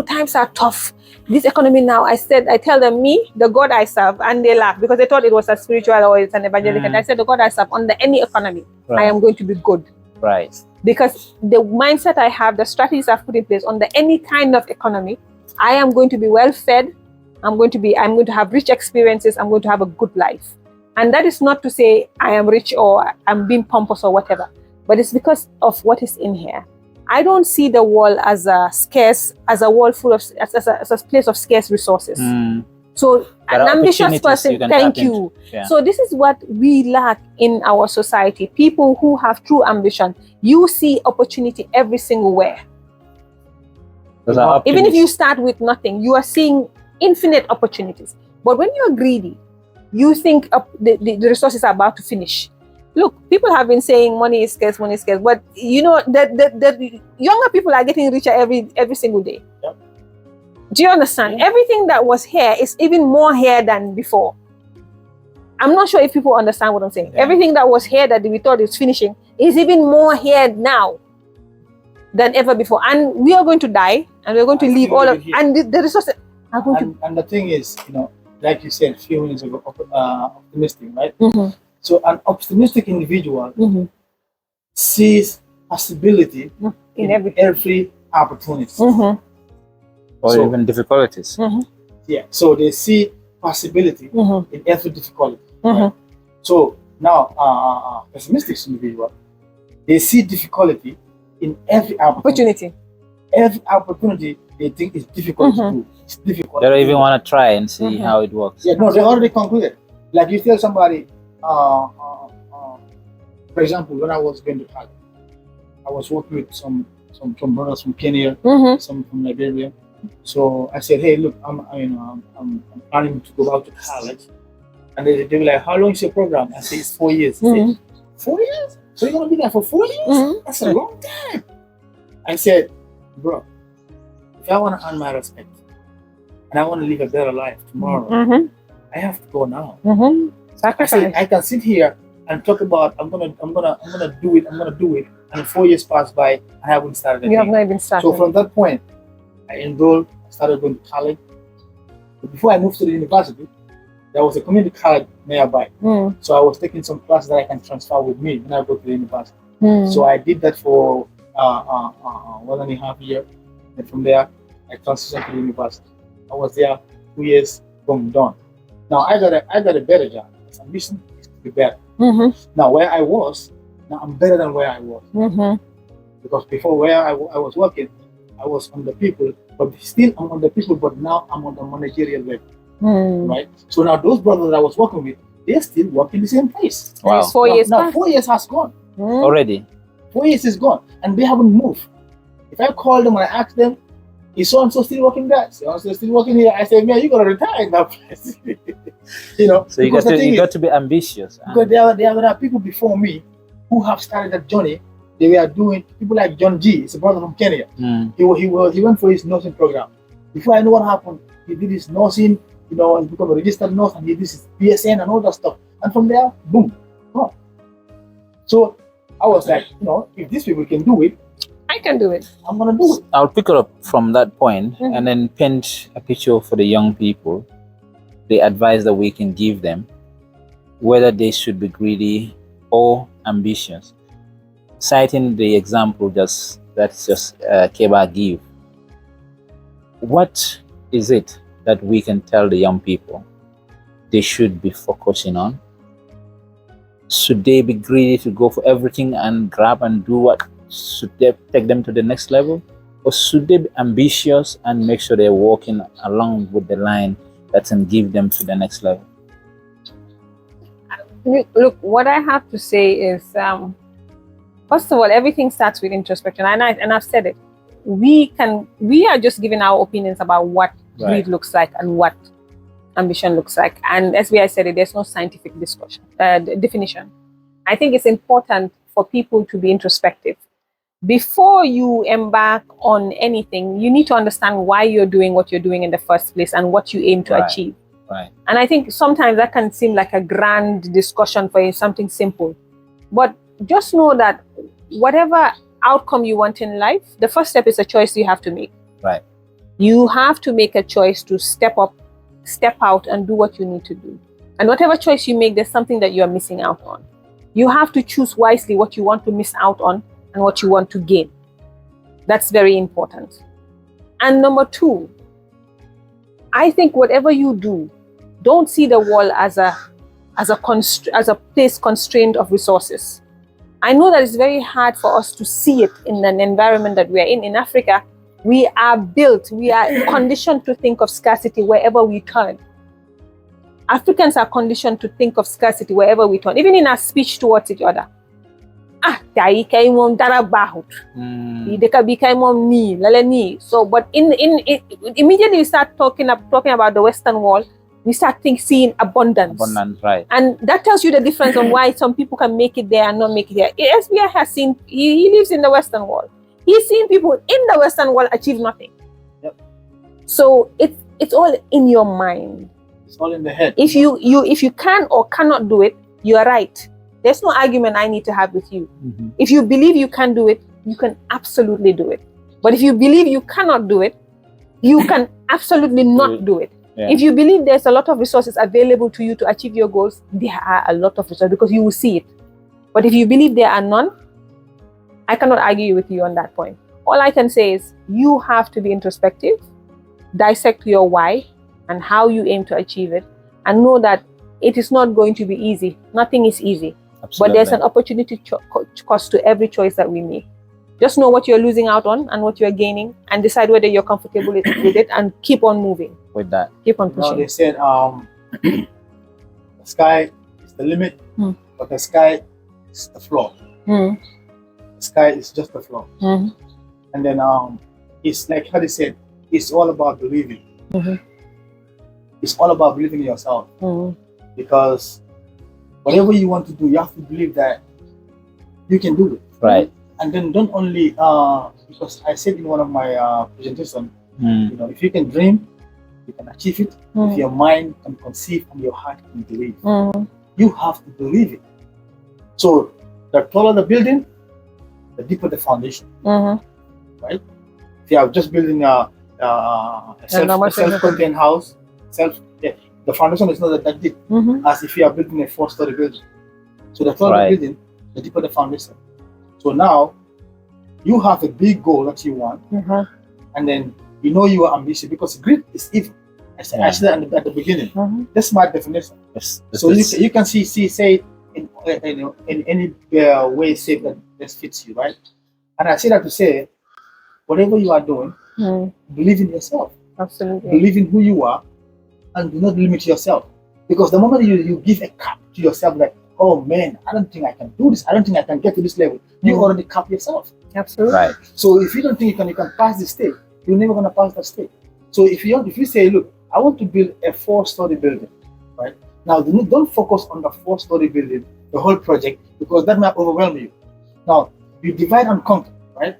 times are tough. This economy now, I tell them, me, the God I serve, and they laugh because they thought it was a spiritual or it's an evangelical. And I said, the God I serve, under any economy, I am going to be good. Right. Because the mindset I have, the strategies I've put in place under any kind of economy, I am going to be well fed. I'm going to have rich experiences. I'm going to have a good life. And that is not to say I am rich or I'm being pompous or whatever, but it's because of what is in here. I don't see the world as a world full of, as a place of scarce resources. So an ambitious person, thank you. Yeah. So this is what we lack in our society. People who have true ambition, you see opportunity every single where. Even if you start with nothing, you are seeing infinite opportunities. But when you're greedy, you think the resources are about to finish. Look, people have been saying money is scarce, but the younger people are getting richer every single day. Yep. Do you understand? Everything that was here is even more here than before. I'm not sure if people understand what I'm saying. Yeah. Everything that was here that we thought is finishing is even more here now than ever before. And we are going to die, and we're going to leave all of, and the resources. How would you? And the thing is, like you said a few minutes ago, optimistic, right? Mhm. So an optimistic individual Mhm. sees possibility In in everything. every opportunity. Mhm. Or So- even difficulties. Mhm. Yeah. So they see possibility Mhm. in every difficulty. Mhm. Right? So now, pessimistic individual, they see difficulty in every opportunity. Opportunity. Every opportunity they think is difficult to Mhm. do. It's difficult. They don't to even do. want to try and see Mhm. how it works. Yeah, no, they already concluded. Like you tell somebody, for example, when I was going to college, I was working with some brothers from Kenya, Mhm. some from Liberia. So I said, hey, look, I'm planning to go out to college, and they were like, how long is your program? I said, it's 4 years. They Mhm. said, 4 years? So you're gonna be there for 4 years? Mhm. That's a long time. I said, bro, if I want to earn my respect and I want to live a better life tomorrow, Mhm. I have to go now. Mhm. I Sacrifice. said, I can sit here and talk about I'm gonna do it, and 4 years pass by and I haven't started You have anything. not even started. So from that point, I enrolled, started going to college. But before I moved to the university, there was a community college nearby. Mm. So I was taking some classes that I can transfer with me when I go to the university. Mm. So I did that for 1.5 years. And from there, I transitioned to the university. I was there 2 years, boom, done. Now I got a better job. My ambition is to be better. Mhm. Now where I was, now I'm better than where I was. Mhm. Because before where I was working, I was on the people, but still I'm on the people, but now I'm on the managerial level, Mm. right? So now those brothers that I was working with, they're still working the same place. And it's Wow. 4 years Now past. 4 years has gone. Mm. Already. 4 years is gone, and they haven't moved. If I call them and I ask them, is so and so still working there? So and so still working here? I say, man, you're gonna retire in that place. So you because the thing got to be ambitious. because there are people before me who have started that journey. They were doing people like John G. He's a brother from Kenya. Mm. He went for his nursing program. Before I know what happened, he did his nursing. He became a registered nurse, and he did his BSN and all that stuff. And from there, boom, gone. So I was like, if these people can do it, I can do it. I'm gonna do it. I'll pick it up from that point Mhm. and then paint a picture for the young people, the advice that we can give them, whether they should be greedy or ambitious. Citing the example that's just Keba give, what is it that we can tell the young people they should be focusing on? Should they be greedy to go for everything and grab and do what should they take them to the next level? Or should they be ambitious and make sure they're walking along with the line that can give them to the next level? Look, what I have to say is, first of all, everything starts with introspection, and I've said it. We are just giving our opinions about what greed looks like and what ambition looks like. And as I said it, there's no scientific definition. I think it's important for people to be introspective. Before you embark on anything, you need to understand why you're doing what you're doing in the first place and what you aim to Right. achieve. Right. And I think sometimes that can seem like a grand discussion for something simple. But just know that whatever outcome you want in life, the first step is a choice you have to make. Right. You have to make a choice to step up, step out, and do what you need to do. And whatever choice you make, there's something that you are missing out on. You have to choose wisely what you want to miss out on and what you want to gain. That's very important. And number two, I think whatever you do, don't see the world as a place constrained of resources. I know that it's very hard for us to see it in an environment that we are in. In Africa, we are conditioned to think of scarcity wherever we turn. Africans are conditioned to think of scarcity wherever we turn, even in our speech towards each other. So, but immediately we start talking about the Western world, we start seeing abundance. Abundance, right. And that tells you the difference on why some people can make it there and not make it there. SBI has seen, he lives in the Western world. He's seen people in the Western world achieve nothing. Yep. So it's all in your mind. It's all in the head. If you can or cannot do it, you are right. There's no argument I need to have with you. Mm-hmm. If you believe you can do it, you can absolutely do it. But if you believe you cannot do it, you can absolutely not do it. Yeah. If you believe there's a lot of resources available to you to achieve your goals, there are a lot of resources because you will see it. But if you believe there are none, I cannot argue with you on that point. All I can say is you have to be introspective, dissect your why and how you aim to achieve it, and know that it is not going to be easy. Nothing is easy. Absolutely. But there's an opportunity cost to every choice that we make. Just know what you're losing out on and what you're gaining, and decide whether you're comfortable with it, and keep on moving. With that. Keep on You know, pushing. they said the sky is the limit, but the sky is the floor. Mm. The sky is just the floor. Mm. And then it's like how they said, it's all about believing. Mhm. It's all about believing in yourself, Mm. because whatever you want to do, you have to believe that you can do it. Right. And then don't only because I said in one of my presentations, Mm. you know, if you can dream, you can achieve it. If your mind can conceive and your heart can believe, Mm. you have to believe it. So the taller the building, the deeper the foundation. Mhm. If you are just building a normal self-contained house, the foundation is not that deep Mhm. as if you are building a 4-story building. So the taller Right. the building, the deeper the foundation. So now you have a big goal that you want, Mhm. and then you know you are ambitious, because greed is evil. I said at the beginning. Mhm. That's my definition. Yes, So you can say it in any way, say that fits you, right? And I say that to say, whatever you are doing, Mm. believe in yourself, Absolutely. believe in who you are, and do not limit yourself. Because the moment you give a cap to yourself, like, oh man, I don't think I can do this, I don't think I can get to this level, you already cap yourself. Absolutely. Right. So if you don't think you can pass this stage, you're never gonna pass that stage. So if you say, look, I want to build a 4-story building, right? Now don't focus on the 4-story building, the whole project, because that might overwhelm you. Now you divide and conquer, right?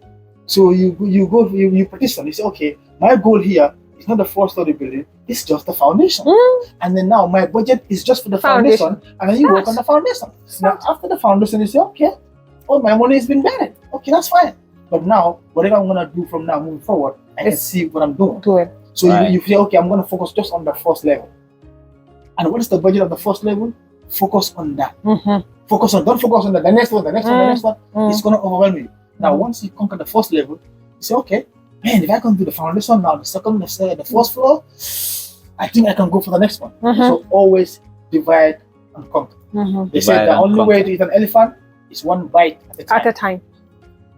So you petition. You say, okay, my goal here is not the 4-story building; it's just the foundation. And then now my budget is just for the foundation, and then you work on the foundation. Now after the foundation, you say, okay, oh, my money has been buried. Okay, that's fine. But now whatever I'm gonna do from now moving forward, I can see what I'm doing. Do it. So Right. you feel, okay, I'm going to focus just on the first level. And what is the budget of the first level? Focus on that. Mhm. Don't focus on the next one, the next one, the next one. Mm. It's going to overwhelm you. Now, once you conquer the first level, you say, okay, man, if I can do the foundation now, the second, the first floor, I think I can go for the next one. Mhm. So always divide and conquer. Mhm. They say Divide the and only way conquer. to eat an elephant is one bite at a time. At a time.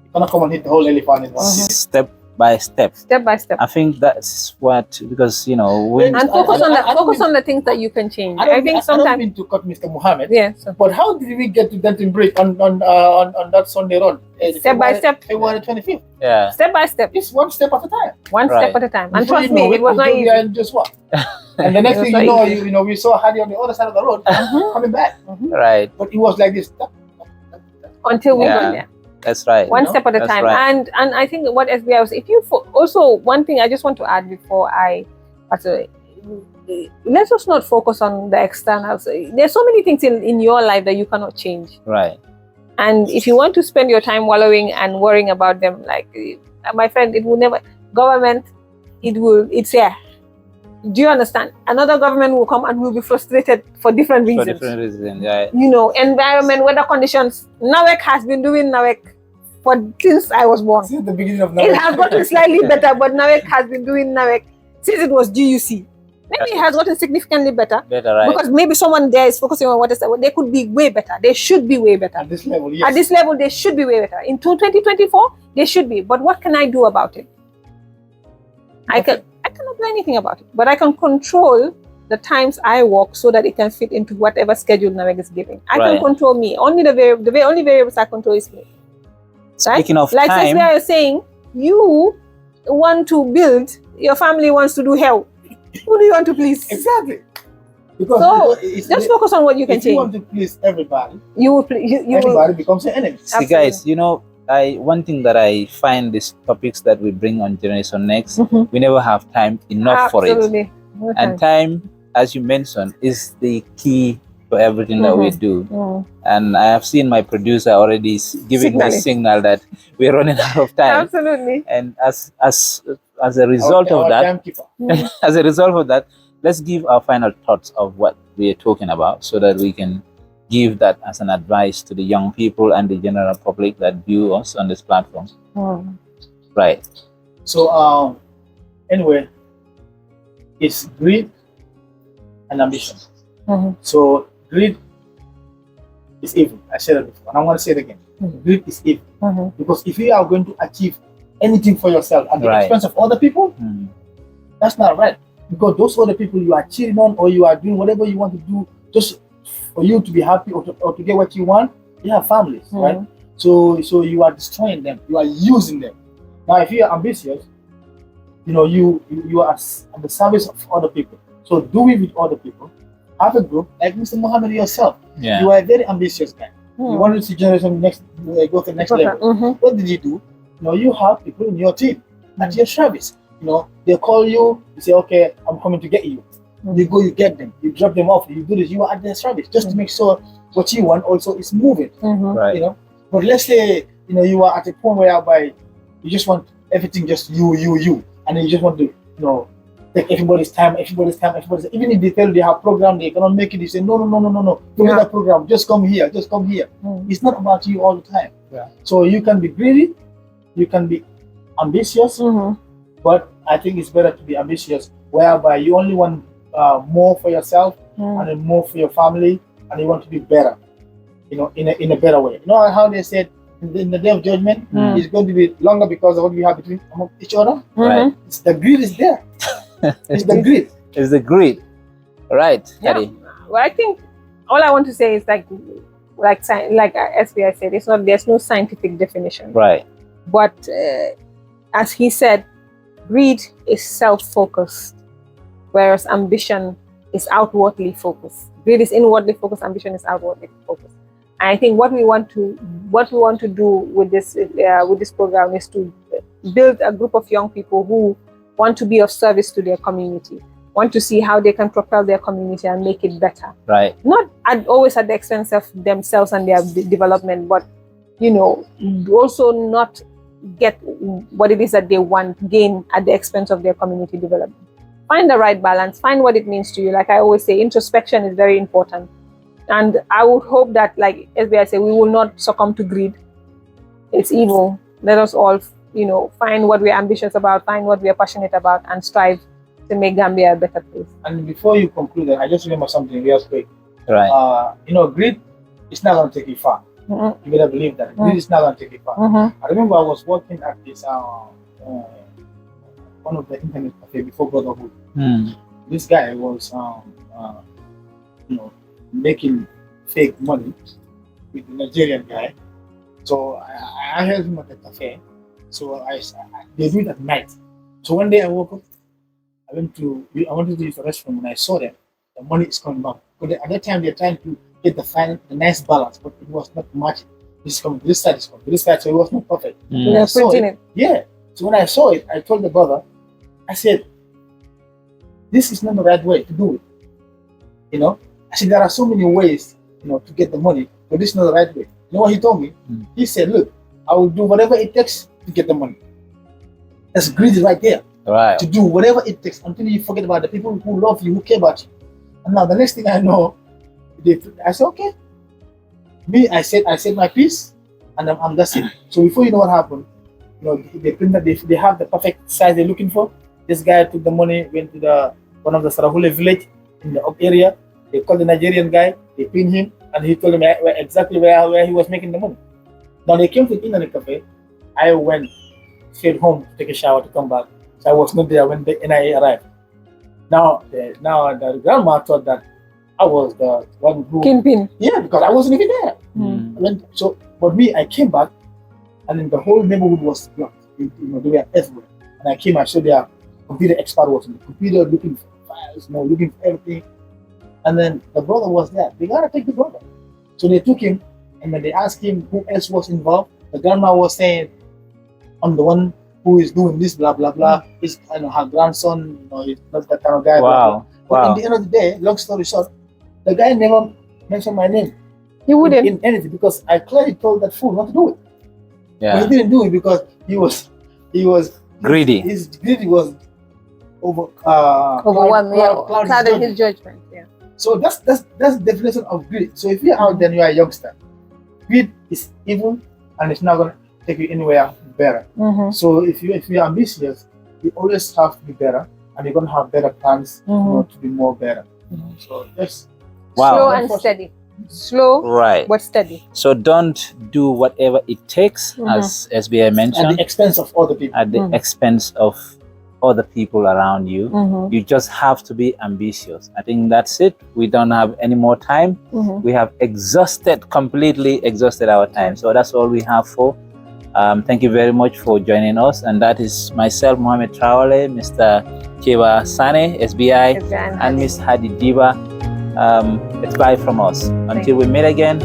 You cannot come and hit the whole elephant in one Mhm. sitting. Step by step. Step by step. I think that's what, because when And I focus don't on the things that you can change. I I don't think mean sometimes to cut Mr. Muhammad. yes. But how did we get to Denton Bridge on that Sunday run? Step by step. February 25th. yeah, Step by step. It's one step at a time. One Right. step at a time. And Before trust you know me, it was not we easy. are in just what? And the next It was thing not you know, we saw Hadi on the other side of the road coming back. right. But it was like this. Until we Yeah. got there. That's right. One know, step at a that's time. right. And I think what SBI was, if you also one thing I just want to add before let's just not focus on the externals. There's so many things in your life that you cannot change. Right. And if you want to spend your time wallowing and worrying about them, like my friend, it will never government, it's here. Do you understand? Another government will come and will be frustrated for different For reasons. different reasons. Yeah. You know, environment, weather conditions. NAWEC has been doing NAWEC since I was born. Since the beginning of It has gotten slightly better, but NAWEC has been doing NAWEC since it was GUC. Maybe it has gotten significantly better Better, right? because maybe someone there is focusing on what is they could be way better. They should be way better. At this level, yes. At this level, they should be way better. In 2024, they should be. But what can I do about it? I cannot do anything about it. But I can control the times I work so that it can fit into whatever schedule NAWEC is giving. I Right. can control me. Only the only variables I control is me. Right? Speaking of Like time, we are saying, you want to build, your family wants to do hell. Who do you want to please? Exactly. Because So, it's, Just focus on what you can if you change. want to please everybody, You will. You will. everybody becomes an enemy. see, guys, one thing that I find these topics that we bring on Generation Next, Mhm. we never have time enough for it. Absolutely. No And time. time, as you mentioned, is the key to everything that we do. Mm. And I have seen my producer already giving me Signaling. signal that we're running out of time. Absolutely. And as as a result our of that, timekeeper. as a result of that, let's give our final thoughts of what we are talking about, so that we can give that as an advice to the young people and the general public that view us on this platform. Right. So anyway, it's greed and ambition. So greed is evil. I said it before, and I'm going to say it again. Greed is evil. Because if you are going to achieve anything for yourself at the Right. expense of other people, that's not right. Because those other people you are cheating on, or you are doing whatever you want to do just for you to be happy, or to get what you want, they have families, right? So you are destroying them. You are using them. Now, if you are ambitious, you know, you are at the service of other people. So do it with other people. Have a group like Mr. Muhammad yourself. Yeah. You are a very ambitious guy. You wanted to see generation next go to the next level. What did you do? You know, you have people in your team at your service. You know, they call you, you say, okay, I'm coming to get you. You go, you get them, you drop them off, you do this, you are at their service just to make sure what you want also is moving. Right. You know, but let's say, you know, you are at a point whereby you just want everything just you, and then you just want to, you know, take everybody's time. Even if they tell you they have program, they cannot make it. You say no. Forget that program. Just come here. It's not about you all the time. Yeah. So you can be greedy, you can be ambitious, but I think it's better to be ambitious, whereby you only want more for yourself and then more for your family, and you want to be better. You know, in a better way. You know how they said in the day of judgment, it's going to be longer because of what we have between among each other. Right. It's the greed is there. It's the greed. It's the greed. Right. Yeah. Kadi. Well, I think all I want to say is like SBI said, there's no scientific definition. Right. But as he said, greed is self-focused, whereas ambition is outwardly focused. Greed is inwardly focused. Ambition is outwardly focused. And I think what we want to do with this program is to build a group of young people who want to be of service to their community, want to see how they can propel their community and make it better. Right. Not always at the expense of themselves and their development, but, you know, also not get what it is that they want, gain at the expense of their community development. Find the right balance, find what it means to you. Like I always say, introspection is very important. And I would hope that, like SBI said, we will not succumb to greed. It's evil. Let us all, you know, find what we're ambitious about, find what we're passionate about, and strive to make Gambia a better place. And before you conclude, I just remember something real quick. Right. You know, greed is not going to take you far. You better believe that. Greed is not going to take you far. I remember I was working at this one of the internet cafe before Brotherhood. This guy was you know, making fake money with the Nigerian guy. So I helped him at the cafe. So they do it at night. So one day I woke up, I wanted to use the restroom, and I saw that the money is coming back. But at that time they're trying to get the nice balance, but it was not much. This is coming, this side is coming, this side, so it was not perfect. They're printing it. Yeah. So when I saw it, I told the brother, I said, this is not the right way to do it. You know, I said, there are so many ways, you know, to get the money, but this is not the right way. You know what he told me? He said, look, I will do whatever it takes to get the money. That's greedy right there. Right. To do whatever it takes until you forget about the people who love you, who care about you. And now the next thing I know, I said, okay. Me, I said my piece, and that's it. So before you know what happened, you know, they have the perfect size they're looking for. This guy took the money, went to one of the Sarahule village in the up area. They called the Nigerian guy, they pinned him, and he told them exactly where he was making the money. Now they came to the internet cafe. I went straight home to take a shower to come back. So I was not there when the NIA arrived. Now the grandma thought that I was the one who Kingpin. Yeah, because I wasn't even there. But me, I came back, and then the whole neighborhood was blocked. You know, they were everywhere. And I came, I showed their computer expert was on the computer looking for files, you know, looking for everything. And then the brother was there. They gotta take the brother. So they took him, and then they asked him who else was involved. The grandma was saying, I'm the one who is doing this, blah blah blah. His her grandson, you know, he's not that kind of guy. Wow. But in the end of the day, long story short, the guy never mentioned my name. He wouldn't. In anything, because I clearly told that fool not to do it. Yeah. But he didn't do it because he Greedy. His greed was Overwhelmed, yeah, clouded his judgment. Yeah. So that's the definition of greed. So if you're out there and you are a youngster, greed is evil and it's not gonna take you anywhere better. So if you're ambitious, you always have to be better and you're gonna have better plans to be more better. So that's Slow and steady. Slow Right. but steady. So don't do whatever it takes, as SBI at mentioned, the expense of other people. at the expense of other people around you. You just have to be ambitious. I think that's it. We don't have any more time. We have completely exhausted our time. So that's all we have for. Thank you very much for joining us. And that is myself, Mohamed Traore, Mr. Chewa Sane, SBI, and Ms. Hadi Diba. It's bye from us. Until we meet again,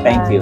thank you.